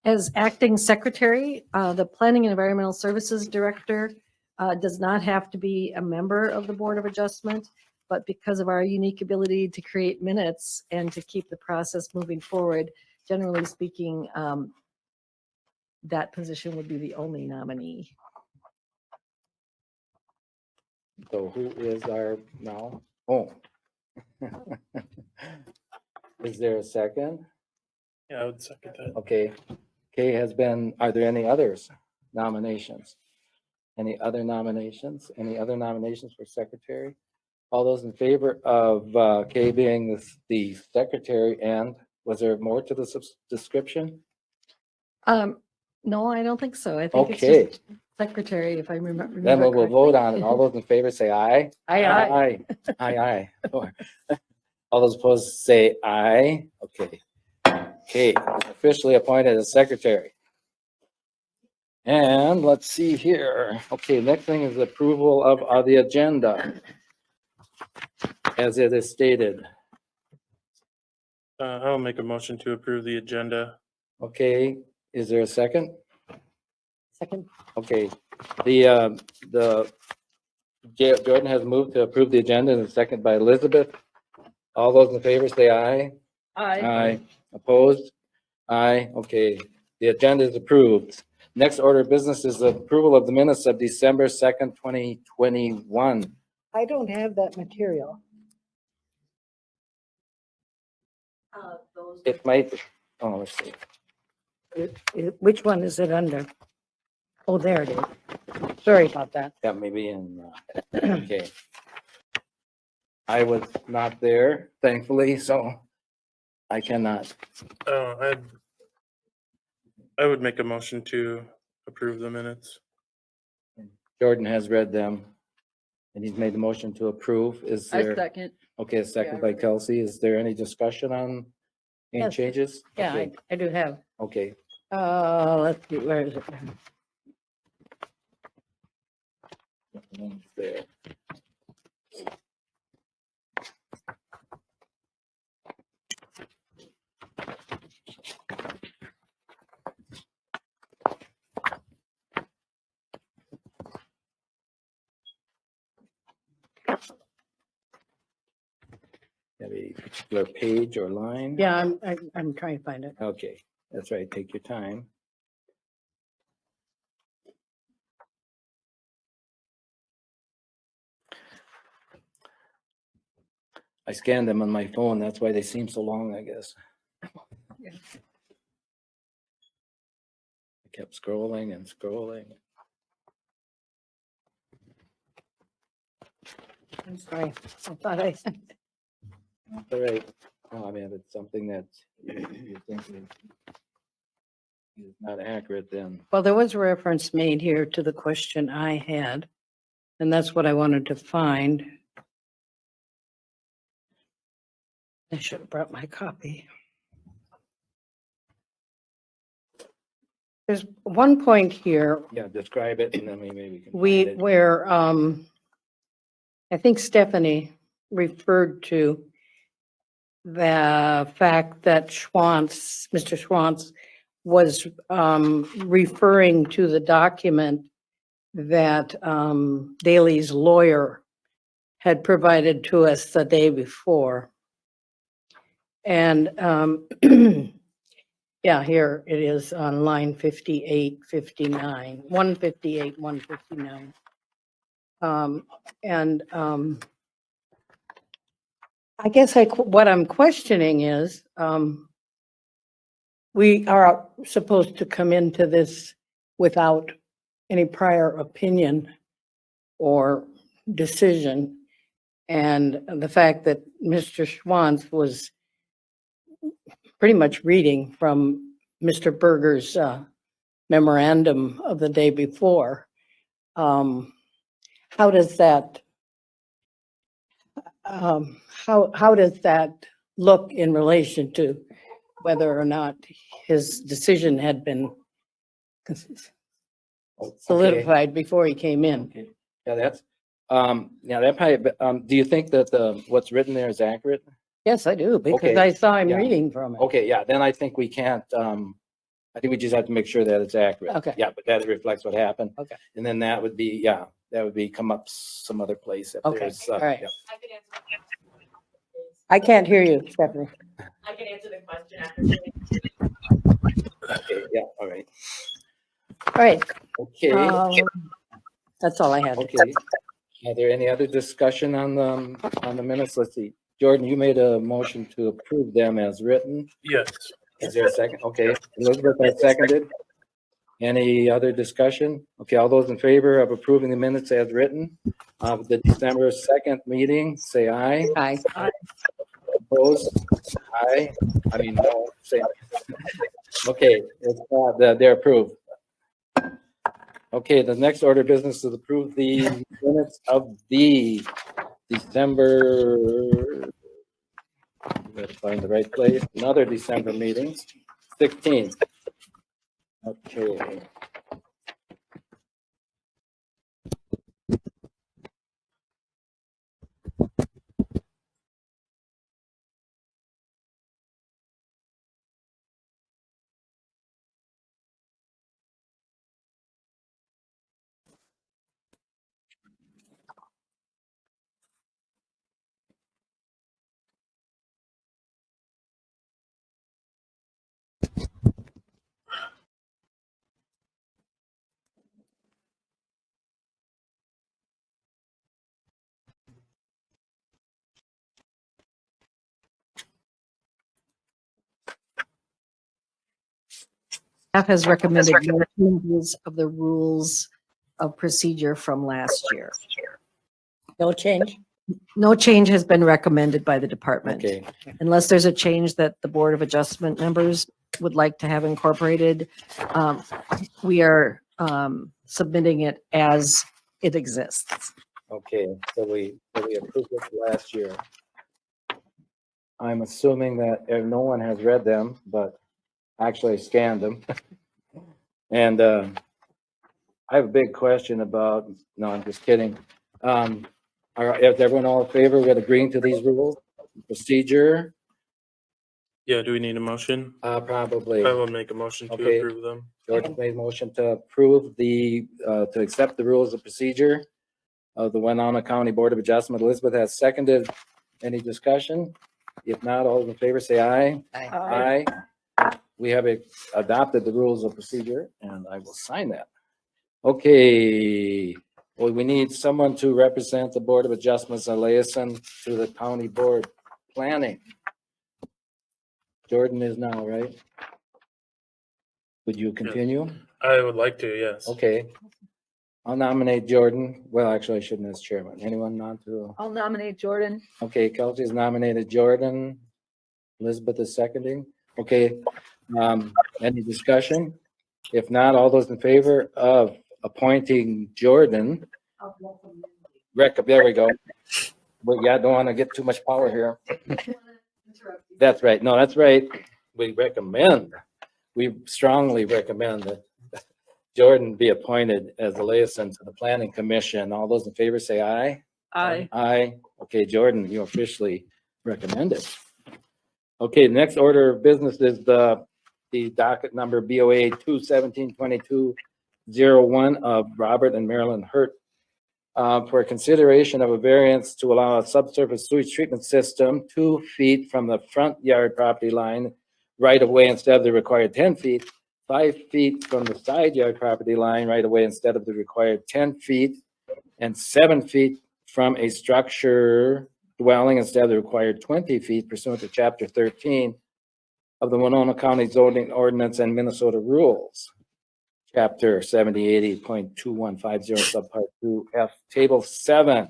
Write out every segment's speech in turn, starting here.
As acting secretary, the Planning and Environmental Services Director does not have to be a member of the Board of Adjustment, but because of our unique ability to create minutes and to keep the process moving forward, generally speaking, that position would be the only nominee. So who is our now? Oh. Is there a second? Yeah, I would second that. Okay. Kay has been, are there any others nominations? Any other nominations? Any other nominations for secretary? All those in favor of Kay being the secretary, and was there more to the description? No, I don't think so. I think Okay. it's just secretary, if I remember. Then we'll vote correctly. on it. All those in favor say aye. Aye, aye. Aye, aye. All those opposed say aye. Okay. Okay, officially appointed as secretary. And let's see here. Okay, next thing is approval of the agenda as it is stated. I'll make a motion to approve the agenda. Okay, is there a second? Second. Okay, Jordan has moved to approve the agenda and a second by Elizabeth. All those in favor say aye. Aye. Opposed? Aye. Okay, the agenda is approved. Next order of business is the approval of the minutes of December 2nd, 2021. I don't have that material. It might, oh, let's see. Which one is it under? Oh, there it is. Sorry about that. Yeah, maybe in, okay. I was not there, thankfully, so I cannot. I would make a motion to approve the minutes. Jordan has read them and he's made the motion to approve. Is I there, second. okay, a second by Kelsey. Is there any discussion on any Yes. changes? Yeah, Okay, I do have. okay. Let's see, where is it? There. Have a particular page or line? Yeah, I'm trying to find it. Okay, that's right. Take your time. I scanned them on my phone. That's why they seem so long, I guess. I kept scrolling and scrolling. I'm sorry. I thought I sent it. All right. Oh, I mean, if it's something that you think is not accurate, then Well, there was a reference made here to the question I had, and that's what I wanted to find. I should have brought my copy. There's one point here yeah, describe it and then maybe we can. we, find it. where, I think Stephanie referred to the fact that Mr. Schwantz was, referring to the document that, Daley's lawyer had provided to us the day before. And, yeah, here it is on line 58, 59, 158, 159. I guess what I'm questioning is, we are supposed to come into this without any prior opinion or decision. And the fact that Mr. Schwantz was pretty much reading from Mr. Berger's memorandum of the day before. How does that look in relation to whether or not his decision had been solidified before he came in? Okay. Yeah, that's, yeah, that probably, do you think that what's written there is accurate? Yes, I do, because Okay, I saw him yeah. reading from it. Okay, yeah, then I think we can't, I think we just have to make sure that it's accurate. Okay. Yeah, but that reflects what happened. Okay. And then that would be, yeah, that would be come up some other place if Okay, there's. all right. Yeah. I can't hear you, Stephanie. I can answer the question after. Okay, yeah, all right. All right, Okay, that's all I had. okay. Are there any other discussion on the minutes? Let's see. Jordan, you made a motion to approve them as written. Yes. Is there a second? Okay, Elizabeth has seconded. Any other discussion? Okay, all those in favor of approving the minutes as written of the December 2nd meeting, say aye. Aye. Opposed? Aye. I mean, no, say aye. Okay, it's, they're approved. Okay, the next order of business is approve the minutes of the December, gotta find the right place, another December meeting, 16th. Okay. Staff has recommended no changes of the rules of procedure from last year. No change? No change has been recommended by the department. Okay, Unless there's a change that the Board of Adjustment members would like to have incorporated, we are submitting it as it exists. okay, so we approved it last year. I'm assuming that no one has read them, but actually I scanned them. And I have a big question about, no, I'm just kidding. Is everyone all in favor with agreeing to these rules? Procedure, Yeah, do we need a motion? probably. I will make a motion to Okay. approve them. George made a motion to approve to accept the rules of procedure of the Winona County Board of Adjustment. Elizabeth has seconded. Any discussion? If not, all those in favor say aye. Aye. We have adopted the rules of procedure and I will sign that. Okay, well, we need someone to represent the Board of Adjustments and liaison to the County Board Planning. Jordan is now, right? Would you continue? I would like to, yes. Okay. I'll nominate Jordan. Well, actually, I shouldn't as chairman. Anyone not to? I'll nominate Jordan. Okay, Kelsey's nominated Jordan. Elizabeth is seconding. Okay, any discussion? If not, all those in favor of appointing Jordan. There we go. We don't want to get too much power here. That's right. No, that's right. We strongly recommend that Jordan be appointed as the liaison to the Planning Commission. All those in favor say aye. Aye. Aye. Okay, Jordan, you officially recommended. Okay, the next order of business is the docket number BOA 2172201 of Robert and Marilyn Hurt for consideration of a variance to allow a subsurface sewage treatment system 2 feet from the front yard property line right of way instead of the required 10 feet, 5 feet from the side yard property line right of way instead of the required 10 feet, and 7 feet from a structure dwelling instead of the required 20 feet pursuant to Chapter 13 of the Winona County zoning ordinance and Minnesota rules. Chapter 7080.2150 subpart 2F, Table 7.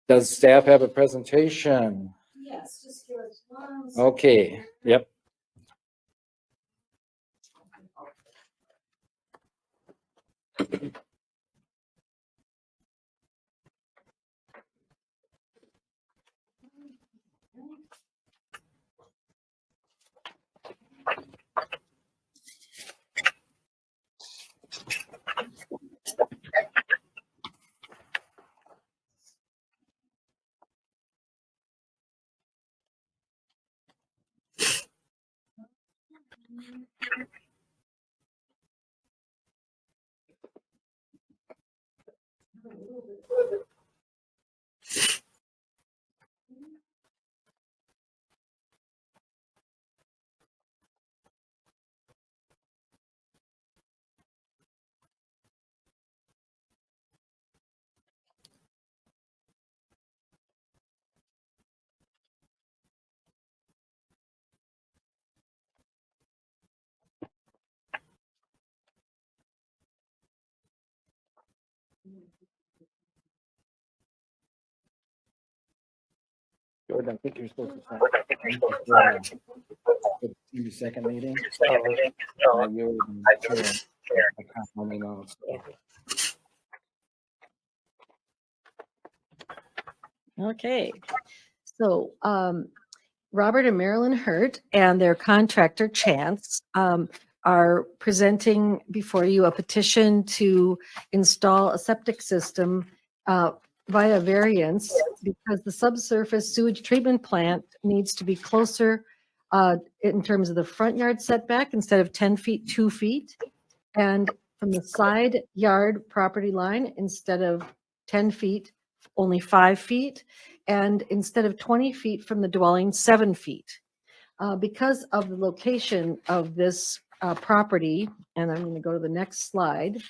Does staff have a presentation? Yes, just give us one. Okay, yep. Jordan, I think you're supposed to sign. Your second meeting. You're the chair. I can't let me know. Okay, so Robert and Marilyn Hurt and their contractor Chance are presenting before you a petition to install a septic system via variance because the subsurface sewage treatment plant needs to be closer in terms of the front yard setback instead of 10 feet, 2 feet, and from the side yard property line instead of 10 feet, only 5 feet, and instead of 20 feet from the dwelling, 7 feet. Because of the location of this property, and I'm going to go to the next slide.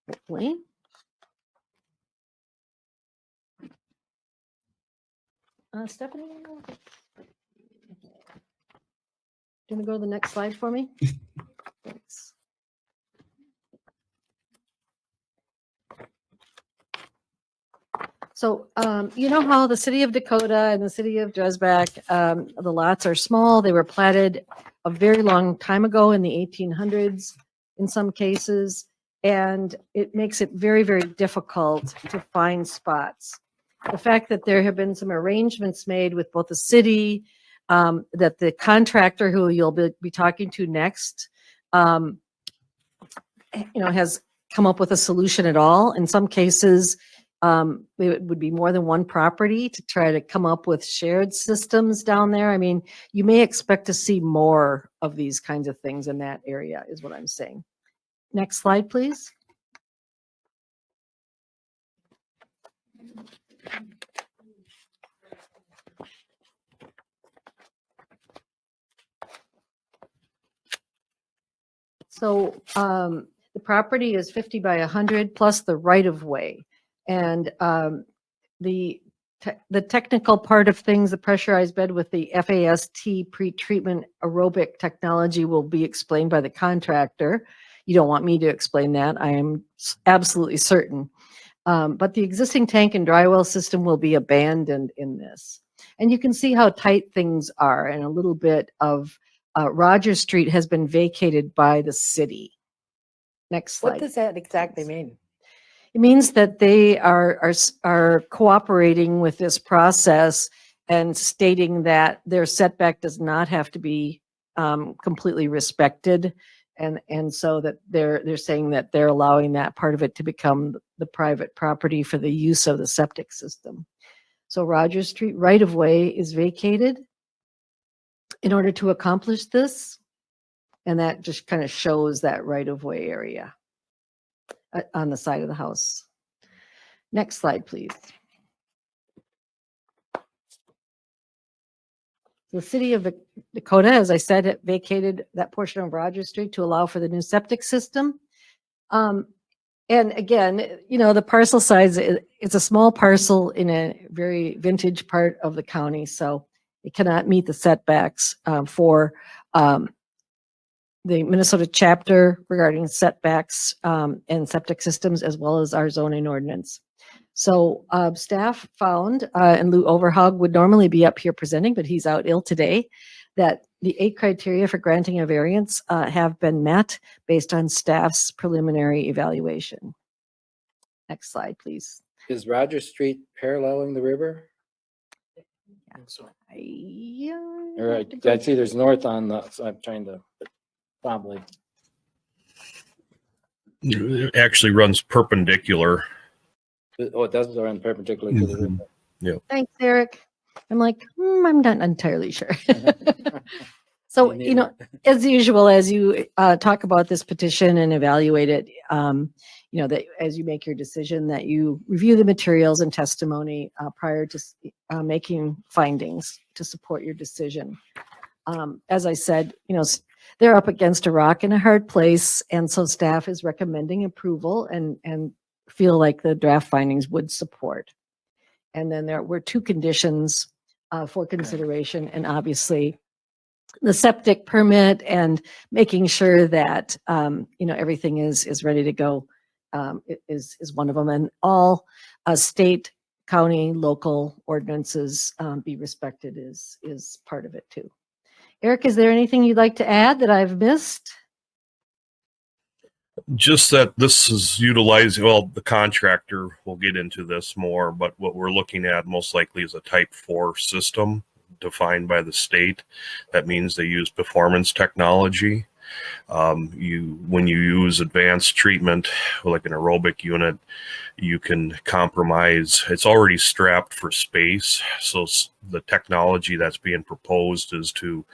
Hopefully. Stephanie? Do you want to go to the next slide for me? Thanks. So you know how the city of Dakota and the city of Dresbach, the lots are small. They were platted a very long time ago in the 1800s in some cases, and it makes it very, very difficult to find spots. The fact that there have been some arrangements made with both the city, that the contractor who you'll be talking to next, has come up with a solution at all. In some cases, it would be more than one property to try to come up with shared systems down there. I mean, you may expect to see more of these kinds of things in that area, is what I'm saying. Next slide, please. So the property is 50 by 100 plus the right of way. And the technical part of things, the pressurized bed with the FAST pre-treatment aerobic technology will be explained by the contractor. You don't want me to explain that. I am absolutely certain. But the existing tank and dry well system will be abandoned in this. And you can see how tight things are, and a little bit of Rogers Street has been vacated by the city. Next slide. What does that exactly mean? It means that they are cooperating with this process and stating that their setback does not have to be completely respected. And so that they're saying that they're allowing that part of it to become the private property for the use of the septic system. So Rogers Street right of way is vacated in order to accomplish this. And that just kind of shows that right of way area on the side of the house. Next slide, please. The city of Dakota, as I said, it vacated that portion of Rogers Street to allow for the new septic system. And again, the parcel size, it's a small parcel in a very vintage part of the county, so it cannot meet the setbacks for the Minnesota chapter regarding setbacks and septic systems, as well as our zoning ordinance. So staff found, and Lou Overhog would normally be up here presenting, but he's out ill today, that the 8 criteria for granting a variance have been met based on staff's preliminary evaluation. Next slide, please. Is Rogers Street paralleling the river? Or I see there's north on the, so I'm trying to, probably. It actually runs perpendicular. Oh, it does run perpendicular to the river. Thanks, Eric. I'm like, I'm not entirely sure. So, as usual, as you talk about this petition and evaluate it, that as you make your decision, that you review the materials and testimony prior to making findings to support your decision. As I said, they're up against a rock and a hard place, and so staff is recommending approval and feel like the draft findings would support. And then there were 2 conditions for consideration, and obviously the septic permit and making sure that, everything is ready to go is one of them. And all state, county, local ordinances be respected is part of it too. Eric, is there anything you'd like to add that I've missed? Just that this is utilizing, well, the contractor will get into this more, but what we're looking at most likely is a type 4 system defined by the state. That means they use performance technology. When you use advanced treatment like an aerobic unit, you can compromise. It's already strapped for space, so the technology that's being proposed is to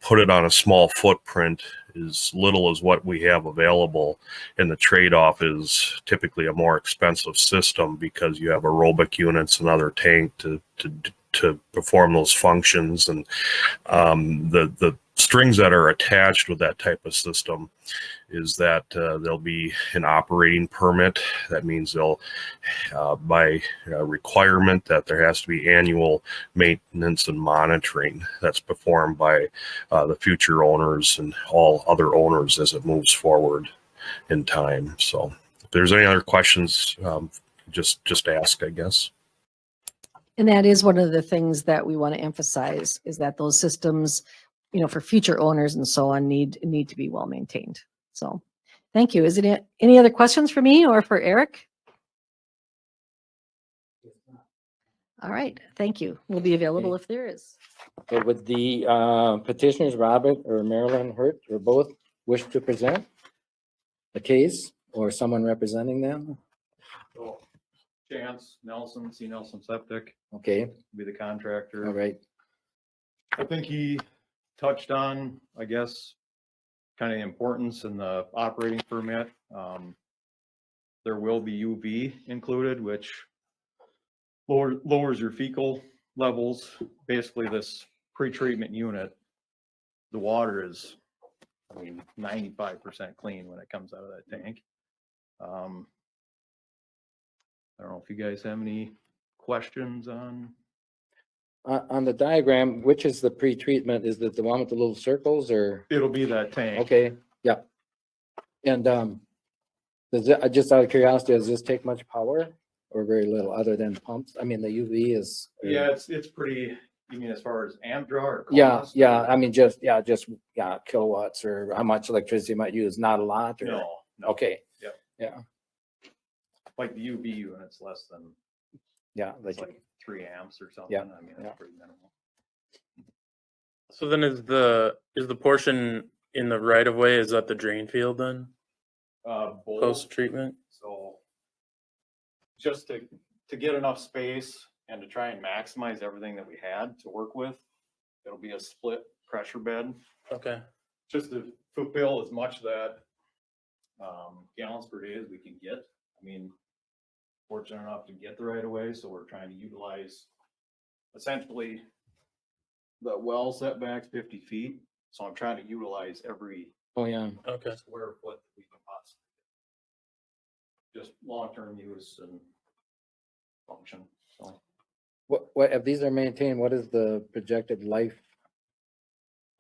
put it on a small footprint, as little as what we have available, and the trade-off is typically a more expensive system because you have aerobic units and other tank to perform those functions. And the strings that are attached with that type of system is that there'll be an operating permit. That means they'll, by requirement, that there has to be annual maintenance and monitoring that's performed by the future owners and all other owners as it moves forward in time. So if there's any other questions, just ask, I guess. And that is one of the things that we want to emphasize, is that those systems, for future owners and so on, need to be well maintained. So thank you. Is it any other questions for me or for Eric? All right, thank you. We'll be available if there is. So would the petitioners, Robert or Marilyn Hurt, or both, wish to present a case or someone representing them? So Chance Nelson, C. Nelson Septic, Okay, be the contractor. all right. I think he touched on, I guess, kind of the importance in the operating permit. There will be UV included, which lowers your fecal levels. Basically, this pre-treatment unit, the water is, 95% clean when it comes out of that tank. I don't know if you guys have any questions on. On the diagram, which is the pre-treatment? Is it the one with the little circles, or? It'll be that tank. Okay, yeah. And does it, just out of curiosity, does this take much power or very little other than pumps? I mean, the UV is. Yeah, it's pretty, you mean as far as amp draw or Yeah, cost? yeah. I mean, just kilowatts, or how much electricity you might use? Not a lot, or? No, no. Okay. Yep. Yeah, Like the UV unit's less than, yeah. it's like 3 amps or something. Yeah, I mean, yeah. that's pretty minimal. So then is the portion in the right of way, is that the drain field then, Both, post treatment? so just to get enough space and to try and maximize everything that we had to work with, it'll be a split pressure bed, Okay. just to fulfill as much of that gallons per day as we can get. I mean, fortunate enough to get the right of way, so we're trying to utilize essentially the well setbacks 50 feet. So I'm trying to utilize every Oh, yeah. Okay. square foot that we can possibly get. Just long-term use and function, so. What, if these are maintained, what is the projected life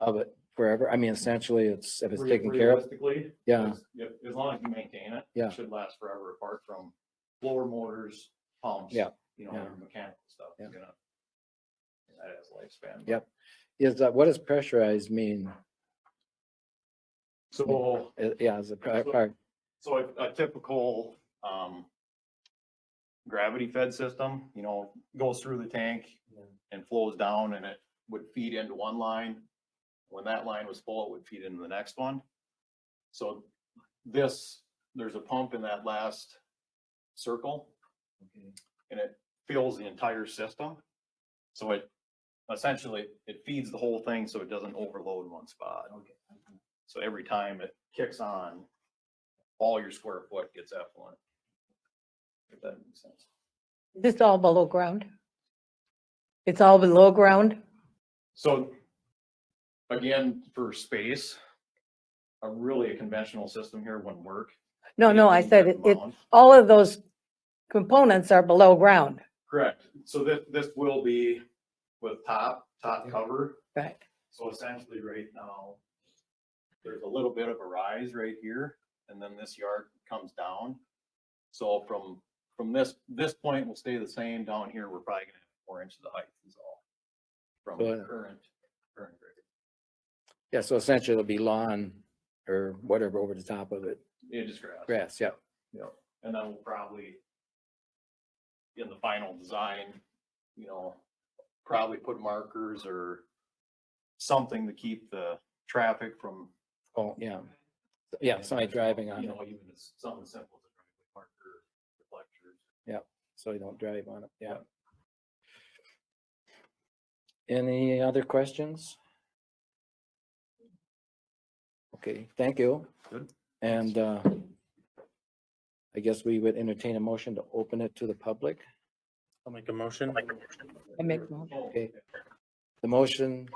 of it forever? I mean, essentially, if it's taken care of. Realistically, Yeah. as long as you maintain it. Yeah. It should last forever, apart from blower motors, pumps. Yeah. You know, Yeah. your mechanical stuff is Yeah. gonna, that has lifespan. Yep. What does pressurized mean? So, Yeah, is it part? so a typical, gravity fed system, goes through the tank and flows down, and it would feed into one line. When that line was full, it would feed into the next one. So there's a pump in that last circle, and it fills the entire system. So it essentially, it feeds the whole thing so it doesn't overload one spot. So every time it kicks on, all your square foot gets effluent. If that makes sense. This all below ground? It's all below ground? So again, for space, a conventional system here wouldn't work. No, I Anything said with it, mound. all of those components are below ground. Correct. So this will be with top cover. Right. So essentially right now, there's a little bit of a rise right here, and then this yard comes down. So from this point will stay the same. Down here, we're probably gonna have 4 inches of height is all. From Good. current grade. Yeah, so essentially it'll be lawn or whatever over the top of it. It is grass. Grass, yeah. Yep. And then we'll probably, in the final design, probably put markers or something to keep the traffic from. Oh, yeah. Yeah, somebody driving on it, Even something simple as a driveway marker, reflectors. so you don't drive on it, yeah. Any other questions? Okay, thank you. Good. And I guess we would entertain a motion to open it to the public. I'll make a motion. I make one. Okay. The motion.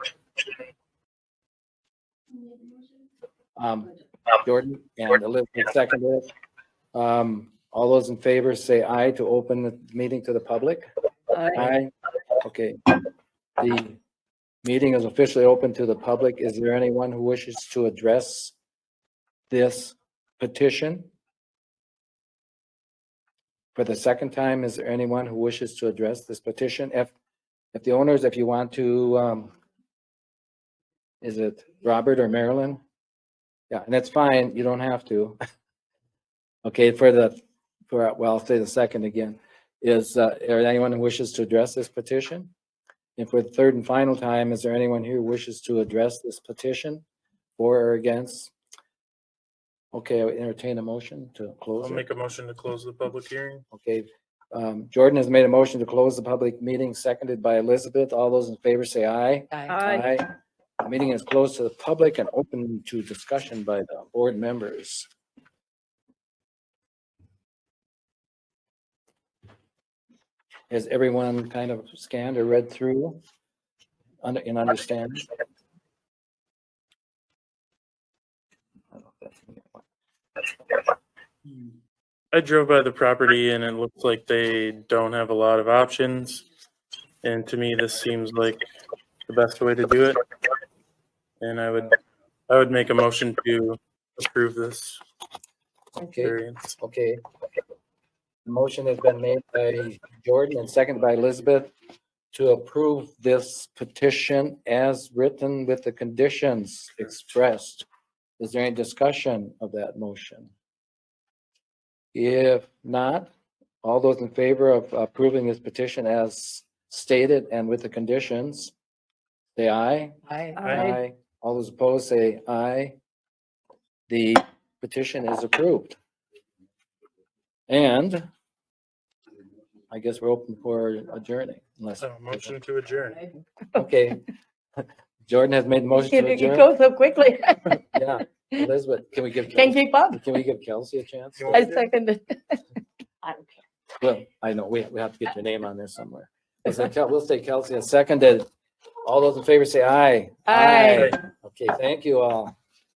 Jordan and Elizabeth seconded it. All those in favor say aye to open the meeting to the public. Aye. Okay. The meeting is officially open to the public. Is there anyone who wishes to address this petition? For the second time, is there anyone who wishes to address this petition? If the owners, if you want to, is it Robert or Marilyn? Yeah, and that's fine. You don't have to. Okay, well, I'll say the second again. Is there anyone who wishes to address this petition? And for the third and final time, is there anyone here who wishes to address this petition for or against? Okay, I would entertain a motion to close I'll it. make a motion to close the public hearing. Okay, Jordan has made a motion to close the public meeting, seconded by Elizabeth. All those in favor say aye. Aye. Aye. The meeting is closed to the public and open to discussion by the board members. Has everyone kind of scanned or read through and understand? I drove by the property and it looks like they don't have a lot of options. And to me, this seems like the best way to do it. And I would make a motion to approve this Okay, variance. okay. The motion has been made by Jordan and seconded by Elizabeth to approve this petition as written with the conditions expressed. Is there any discussion of that motion? If not, all those in favor of approving this petition as stated and with the conditions, say aye. Aye. Aye. All those opposed, say aye. The petition is approved. And I guess we're open for adjourning unless, So motion to adjourn. okay. Jordan has made the motion to It adjourn. goes so quickly. Yeah, Elizabeth, can we give, Can't keep up. can we give Kelsey a chance? I second it. Well, I know, we have to get your name on there somewhere. We'll say Kelsey has seconded. All those in favor say aye. Aye. Okay, thank you all.